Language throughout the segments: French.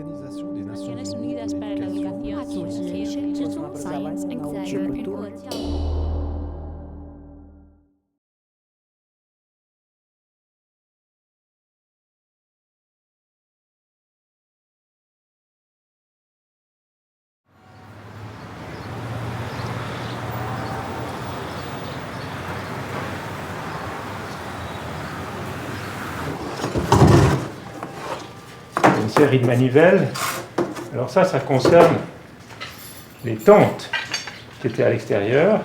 L'Organisation des Nations Naciones Unies Unidas para la Educación, Science and Culture. Une série de manivelles. Alors ça concerne les tentes qui étaient à l'extérieur. Vous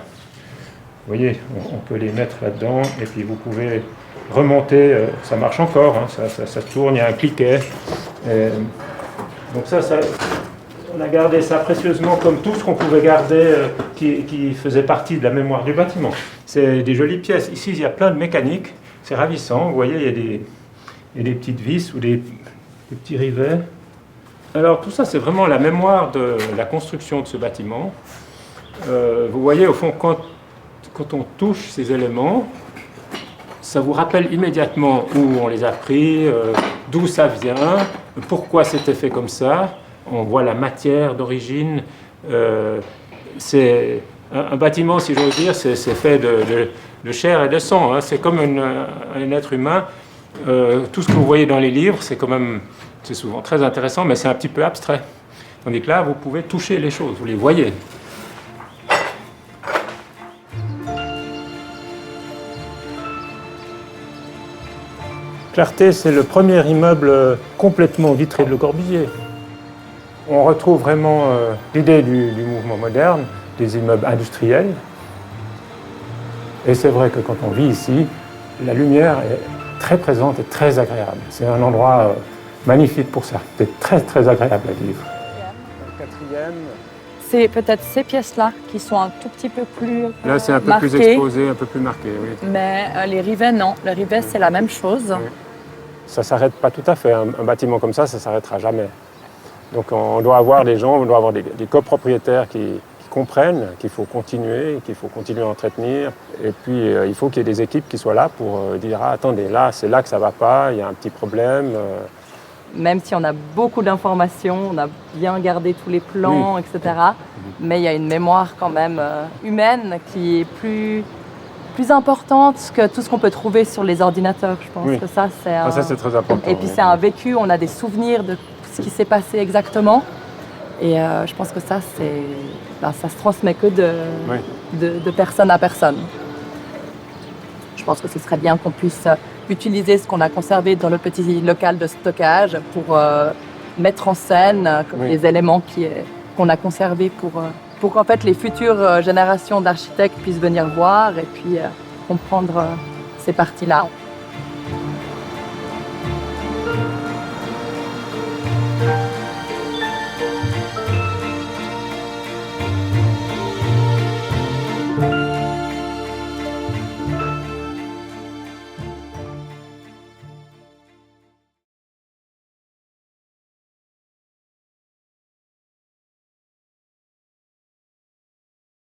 voyez, on peut les mettre là-dedans et puis vous pouvez remonter, ça marche encore, hein, ça tourne, il y a un cliquet. Donc ça, on a gardé ça précieusement comme tout ce qu'on pouvait garder qui faisait partie de la mémoire du bâtiment. C'est des jolies pièces. Ici, il y a plein de mécanique, c'est ravissant. Vous voyez, il y a des petites vis ou des petits rivets. Alors tout ça, c'est vraiment la mémoire de la construction de ce bâtiment. Vous voyez, au fond, quand on touche ces éléments, ça vous rappelle immédiatement où on les a pris, d'où ça vient, pourquoi c'était fait comme ça. On voit la matière d'origine. C'est un bâtiment, si j'ose dire, c'est fait de chair et de sang. Hein. C'est comme un être humain. Tout ce que vous voyez dans les livres, c'est souvent très intéressant, mais c'est un petit peu abstrait. Tandis que là, vous pouvez toucher les choses, vous les voyez. Clarté, c'est le premier immeuble complètement vitré de Le Corbusier. On retrouve vraiment l'idée du mouvement moderne, des immeubles industriels. Et c'est vrai que quand on vit ici, la lumière est très présente et très agréable. C'est un endroit magnifique pour ça. C'est très très agréable à vivre. Le quatrième. C'est peut-être ces pièces-là qui sont un tout petit peu plus Là, c'est un peu marquées, plus exposé, un peu plus marqué, oui. mais les rivets, non. Les rivets, c'est la même chose. Oui. Ça ne s'arrête pas tout à fait. Un bâtiment comme ça ne s'arrêtera jamais. Donc on doit avoir des gens, on doit avoir des copropriétaires qui comprennent qu'il faut continuer à entretenir. Et puis il faut qu'il y ait des équipes qui soient là pour dire « Ah, attendez, là, c'est là que ça ne va pas, il y a un petit problème. » Même si on a beaucoup d'informations, on a bien gardé tous les plans, oui, etc. Mais il y a une mémoire quand même humaine qui est plus importante que tout ce qu'on peut trouver sur les ordinateurs. Je pense que ça, c'est très important. Et puis c'est un vécu, on a des souvenirs de ce qui s'est passé exactement. Et je pense que ça, ça se transmet que de personne à personne. Je pense que ce serait bien qu'on puisse utiliser ce qu'on a conservé dans le petit local de stockage pour mettre en scène les éléments qu'on a conservés pour qu'en fait les futures générations d'architectes puissent venir voir et puis comprendre ces parties-là.